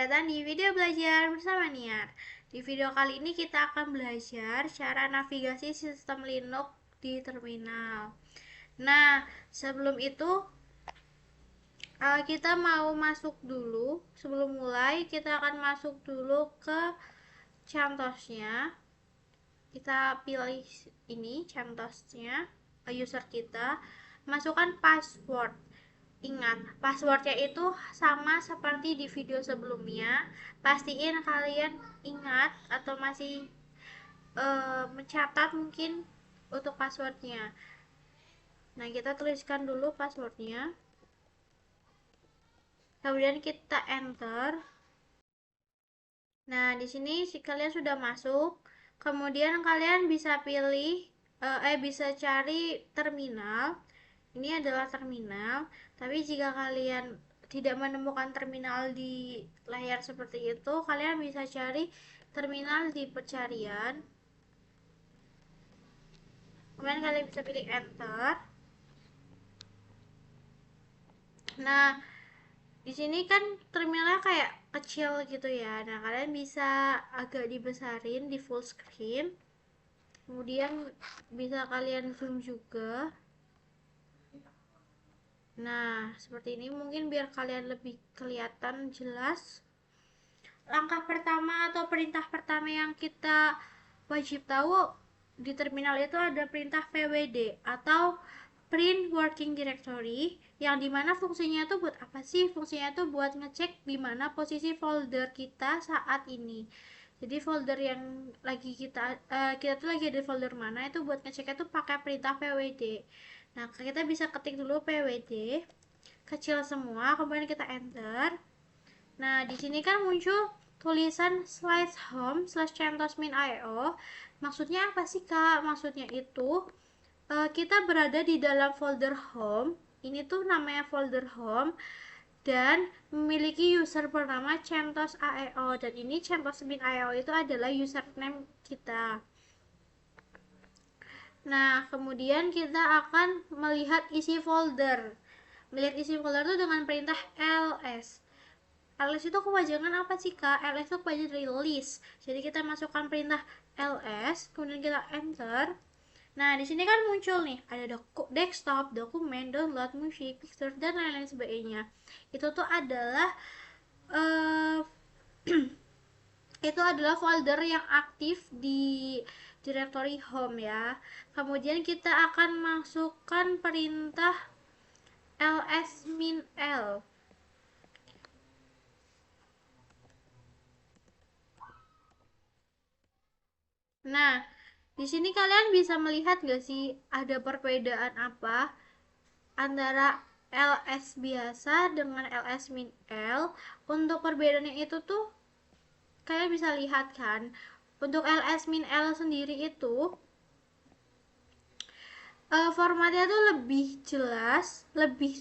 Selamat datang di video belajar bersama Niar. Di video kali ini kita akan belajar cara navigasi sistem Linux di terminal. Nah, sebelum itu kita mau masuk dulu. Sebelum mulai, kita akan masuk dulu ke CentOS-nya. Kita pilih ini CentOS-nya, user kita. Masukkan password. Ingat, passwordnya itu sama seperti di video sebelumnya. Pastiin kalian ingat atau masih mencatat mungkin untuk passwordnya. Nah, kita tuliskan dulu passwordnya. Kemudian kita enter. Nah, di sini kalian sudah masuk. Kemudian kalian bisa pilih, bisa cari terminal. Ini adalah terminal, tapi jika kalian tidak menemukan terminal di layar seperti itu, kalian bisa cari terminal di pencarian. Kemudian kalian bisa pilih enter. Nah, di sini kan terminalnya kayak kecil gitu ya. Nah, kalian bisa agak dibesarin di full screen. Kemudian bisa kalian zoom juga. Nah, seperti ini mungkin biar kalian lebih kelihatan jelas. Langkah pertama atau perintah pertama yang kita wajib tahu di terminal itu ada perintah pwd atau print working directory, yang dimana fungsinya itu buat apa sih? Fungsinya itu buat ngecek di mana posisi folder kita saat ini. Jadi folder yang lagi kita tuh lagi ada folder mana, itu buat ngeceknya tuh pakai perintah pwd. Nah, kita bisa ketik dulu pwd kecil semua, kemudian kita enter. Nah, di sini kan muncul tulisan slide home slash centos-min.io. Maksudnya apa sih, Kak? Maksudnya itu kita berada di dalam folder home. Ini tuh namanya folder home dan memiliki user bernama centos.io, dan ini centos-min.io itu adalah username kita. Nah, kemudian kita akan melihat isi folder. Melihat isi folder itu dengan perintah ls. ls itu kepanjangan apa sih, Kak? ls itu kepanjangan dari list. Jadi kita masukkan perintah ls, kemudian kita enter. Nah, di sini kan muncul nih, ada desktop, dokumen, download, musik, picture, dan lain-lain sebagainya. Itu tuh adalah uh, itu adalah folder yang aktif di directory home ya. Kemudian kita akan masukkan perintah ls-min-l. Nah, di sini kalian bisa melihat gak sih ada perbedaan apa antara ls biasa dengan ls-min-l? Untuk perbedaannya itu tuh kalian bisa lihat kan. Untuk ls-min-l sendiri itu formatnya tuh lebih jelas, lebih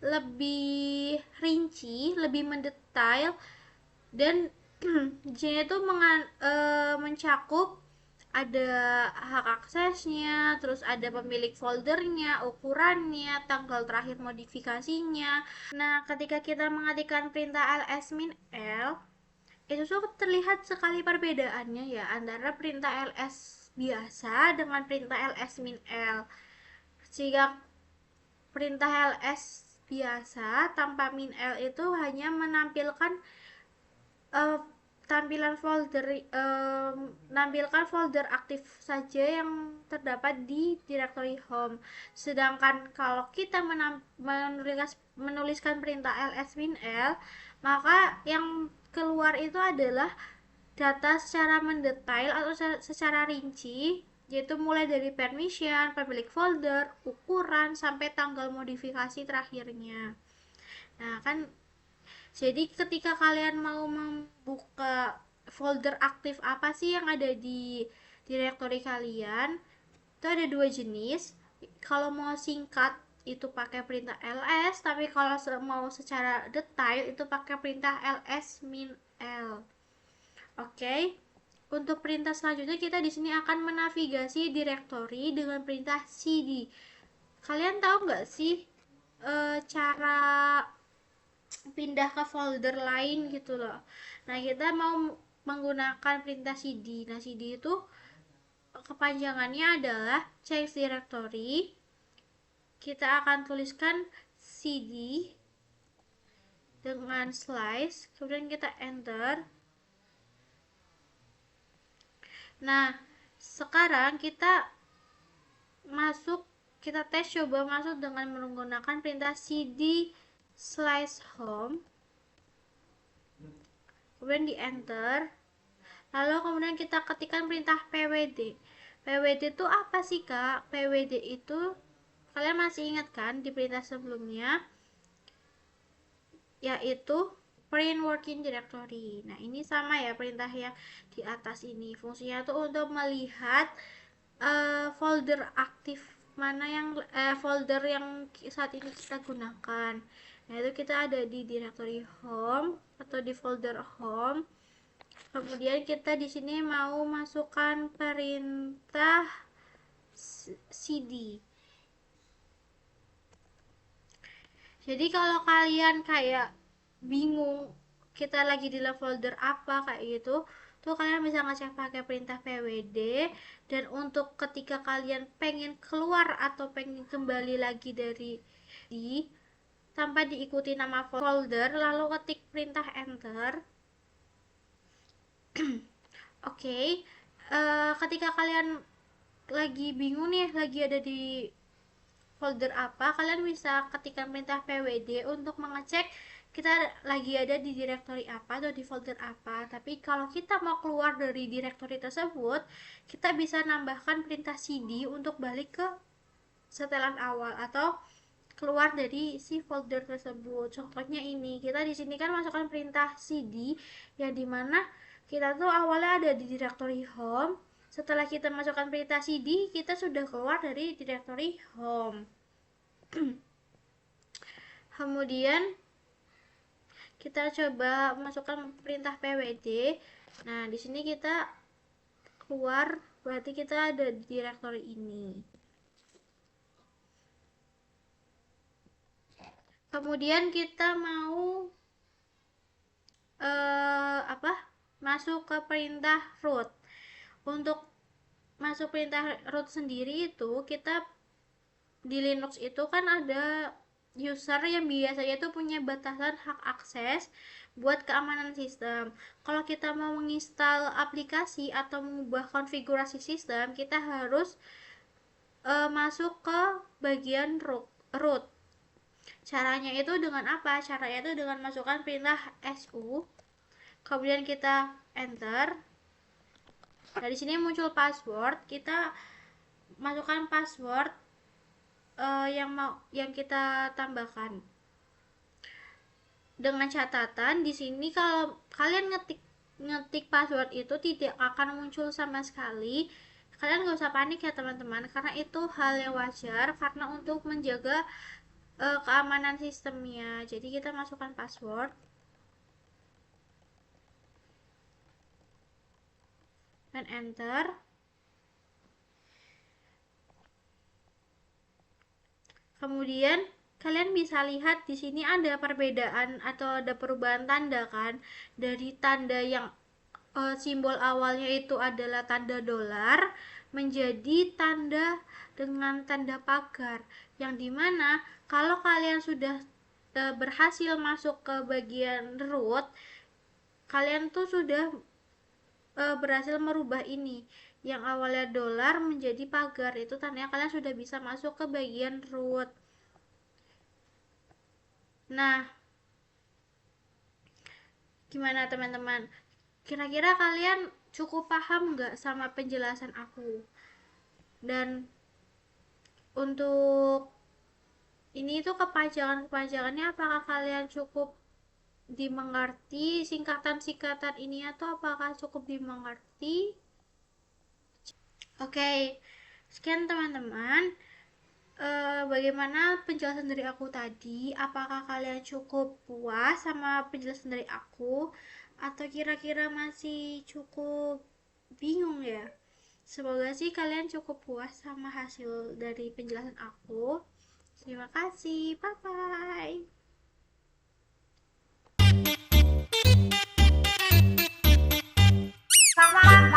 lebih rinci, lebih mendetail, dan J itu mencakup ada hak aksesnya, terus ada pemilik foldernya, ukurannya, tanggal terakhir modifikasinya. Nah, ketika kita mengetikkan perintah ls-min-l, itu tuh terlihat sekali perbedaannya ya antara perintah ls biasa dengan perintah ls-min-l. Jika perintah ls biasa tanpa min-l itu hanya menampilkan tampilan folder menampilkan folder aktif saja yang terdapat di directory home. Sedangkan kalau kita menuliskan perintah ls-min-l, maka yang keluar itu adalah data secara mendetail atau secara rinci, yaitu mulai dari permission, pemilik folder, ukuran, sampai tanggal modifikasi terakhirnya. Nah, kan jadi ketika kalian mau membuka folder aktif apa sih yang ada di directory kalian, itu ada dua jenis. Kalau mau singkat itu pakai perintah ls, tapi kalau mau secara detail itu pakai perintah ls-min-l. Oke. Untuk perintah selanjutnya kita di sini akan menavigasi directory dengan perintah cd. Kalian tahu nggak sih cara pindah ke folder lain gitu loh. Nah, kita mau menggunakan perintah cd. Nah, cd itu kepanjangannya adalah change directory. Kita akan tuliskan cd dengan slice, kemudian kita enter. Nah, sekarang kita tes coba masuk dengan menggunakan perintah cd slice home, kemudian di enter. Lalu kemudian kita ketikkan perintah pwd. Pwd itu apa sih kak? Pwd itu kalian masih ingat kan di perintah sebelumnya, yaitu print working directory. Nah, ini sama ya perintah yang di atas ini. Fungsinya tuh untuk melihat folder aktif mana yang folder yang saat ini kita gunakan. Nah, itu kita ada di directory home atau di folder home. Kemudian kita di sini mau masukkan perintah cd. Jadi kalau kalian kayak bingung kita lagi di folder apa kayak gitu, tuh kalian bisa ngecek pakai perintah pwd. Dan untuk ketika kalian pengen keluar atau pengen kembali lagi dari tanpa diikuti nama folder, lalu ketik perintah enter. Oke, ketika kalian lagi bingung nih, lagi ada di folder apa, kalian bisa ketikkan perintah pwd untuk mengecek kita lagi ada di directory apa atau di folder apa. Tapi kalau kita mau keluar dari directory tersebut, kita bisa nambahkan perintah cd untuk balik ke setelan awal atau keluar dari si folder tersebut. Contohnya ini, kita di sini kan masukkan perintah cd yang dimana kita tuh awalnya ada di directory home. Setelah kita masukkan perintah cd, kita sudah keluar dari directory home. Kemudian kita coba masukkan perintah pwd. Nah, di sini kita keluar, berarti kita ada di directory ini. Kemudian kita mau masuk ke perintah root. Untuk masuk perintah root sendiri itu kita di Linux itu kan ada user yang biasanya itu punya batasan hak akses buat keamanan sistem. Kalau kita mau menginstal aplikasi atau mengubah konfigurasi sistem, kita harus masuk ke bagian root. Caranya itu dengan apa? Caranya itu dengan masukkan perintah su, kemudian kita enter. Nah, di sini muncul password. Kita masukkan password yang kita tambahkan. Dengan catatan di sini kalau kalian ngetik password itu tidak akan muncul sama sekali. Kalian gak usah panik ya teman-teman, karena itu hal yang wajar karena untuk menjaga keamanan sistemnya. Jadi kita masukkan password dan enter. Kemudian kalian bisa lihat di sini ada perbedaan atau ada perubahan tanda kan, dari tanda yang simbol awalnya itu adalah tanda dolar menjadi tanda dengan tanda pagar, yang dimana kalau kalian sudah berhasil masuk ke bagian root, kalian tuh sudah berhasil merubah ini yang awalnya dolar menjadi pagar. Itu tandanya kalian sudah bisa masuk ke bagian root. Nah, gimana teman-teman? Kira-kira kalian cukup paham nggak sama penjelasan aku? Dan untuk ini tuh kepanjangannya apakah kalian cukup dimengerti? Singkatan-singkatan ini atau apakah cukup dimengerti? Oke, sekian teman-teman. Bagaimana penjelasan dari aku tadi? Apakah kalian cukup puas sama penjelasan dari aku? Atau kira-kira masih cukup bingung ya? Semoga sih kalian cukup puas sama hasil dari penjelasan aku. Terima kasih, bye-bye. Selamat malam.